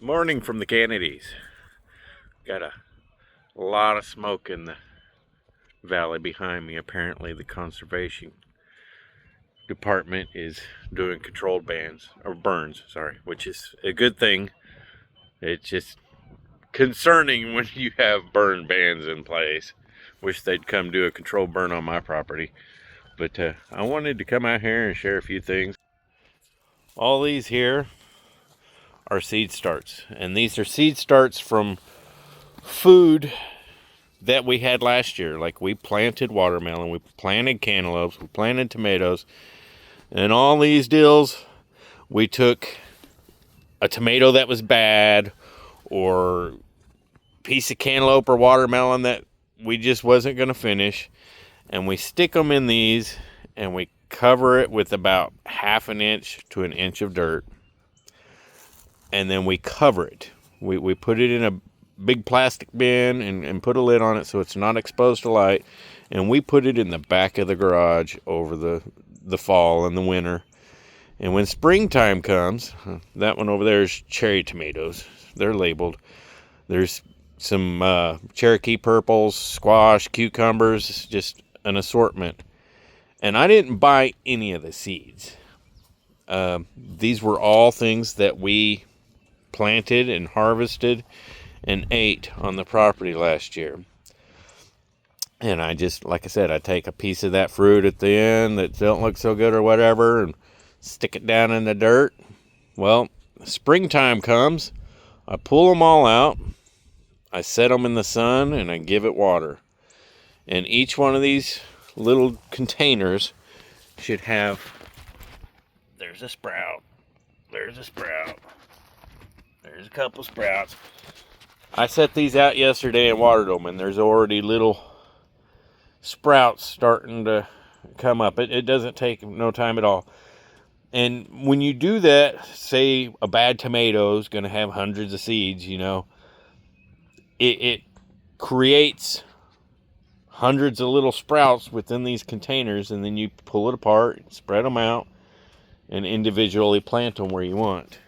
Morning from the Kennedys. Got a lot of smoke in the valley behind me. Apparently the conservation department is doing controlled burns, which is a good thing. It's just concerning when you have burn bans in place. Wish they'd come do a controlled burn on my property. But I wanted to come out here and share a few things. All these here are seed starts, and these are seed starts from food that we had last year. Like, we planted watermelon, we planted cantaloupes, we planted tomatoes, and all these deals, we took a tomato that was bad, or piece of cantaloupe or watermelon that we just wasn't going to finish, and we stick them in these, and we cover it with about 1/2 inch to 1 inch of dirt, and then we cover it. We put it in a big plastic bin and put a lid on it so it's not exposed to light, and we put it in the back of the garage over the fall and the winter. And when springtime comes, that one over there is cherry tomatoes. They're labeled. There's some Cherokee purples, squash, cucumbers, just an assortment. And I didn't buy any of the seeds. These were all things that we planted and harvested and ate on the property last year. And I just, like I said, I take a piece of that fruit at the end that don't look so good or whatever and stick it down in the dirt. Well, springtime comes, I pull them all out, I set them in the sun, and I give it water. And each one of these little containers should have, there's a sprout, there's a sprout, there's a couple sprouts. I set these out yesterday and watered them, and there's already little sprouts starting to come up. It doesn't take no time at all. And when you do that, say a bad tomato is going to have hundreds of seeds, it creates hundreds of little sprouts within these containers, and then you pull it apart, spread them out, and individually plant them where you want.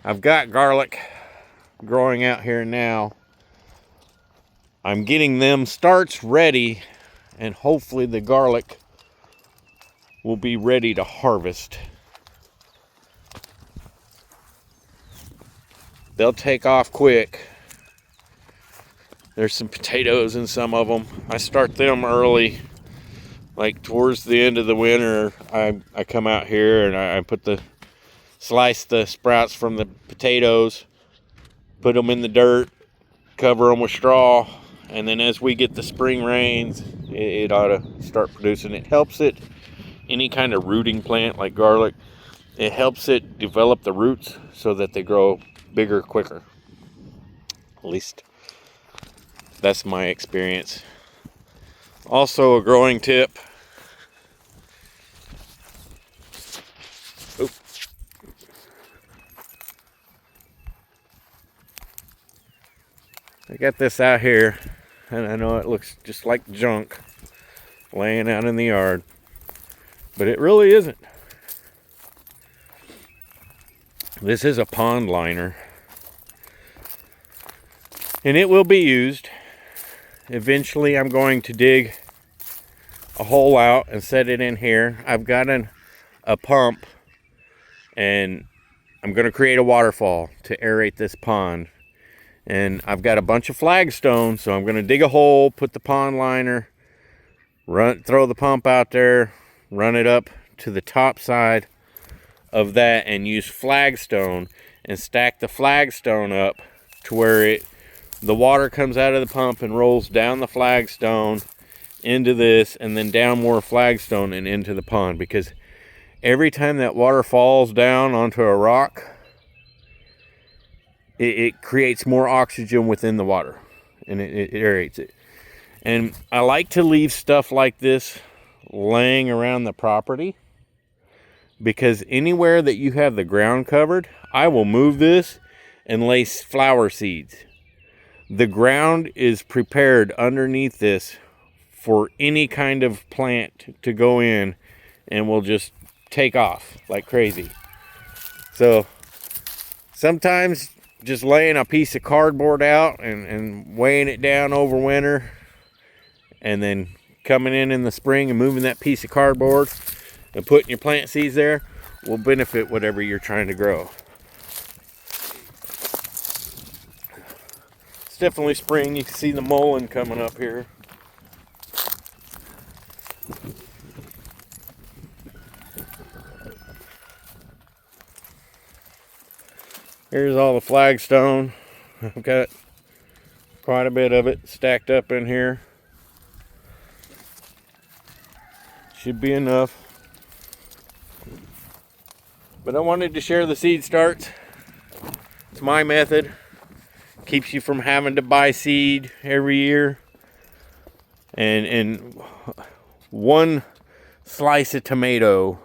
I've got garlic growing out here now. I'm getting them starts ready, and hopefully the garlic will be ready to harvest. They'll take off quick. There's some potatoes in some of them. I start them early, like towards the end of the winter. I come out here and I slice the sprouts from the potatoes, put them in the dirt, cover them with straw, and then as we get the spring rains, it ought to start producing. It helps it, any kind of rooting plant like garlic, it helps it develop the roots so that they grow bigger quicker. At least that's my experience. Also, a growing tip. Oop. I got this out here, and I know it looks just like junk laying out in the yard, but it really isn't. This is a pond liner, and it will be used. Eventually I'm going to dig a hole out and set it in here. I've got a pump, and I'm going to create a waterfall to aerate this pond. And I've got a bunch of flagstones, so I'm going to dig a hole, put the pond liner, throw the pump out there, run it up to the top side of that, and use flagstone and stack the flagstone up to where the water comes out of the pump and rolls down the flagstone into this, and then down more flagstone and into the pond. Because every time that water falls down onto a rock, it creates more oxygen within the water, and it aerates it. And I like to leave stuff like this laying around the property, because anywhere that you have the ground covered, I will move this and lay flower seeds. The ground is prepared underneath this for any kind of plant to go in, and will just take off like crazy. So Sometimes just laying a piece of cardboard out and weighing it down over winter, and then coming in the spring and moving that piece of cardboard and putting your plant seeds there will benefit whatever you're trying to grow. It's definitely spring. You can see the mullein coming up here. Here's all the flagstone. I've got quite a bit of it stacked up in here. Should be enough. But I wanted to share the seed starts. It's my method. Keeps you from having to buy seed every year. And one slice of tomato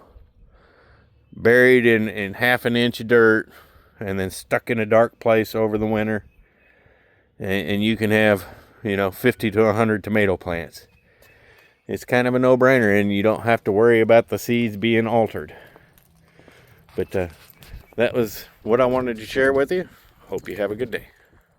buried in half an inch of dirt and then stuck in a dark place over the winter, and you can have, 50 to 100 tomato plants. It's kind of a no-brainer, and you don't have to worry about the seeds being altered. But that was what I wanted to share with you. Hope you have a good day.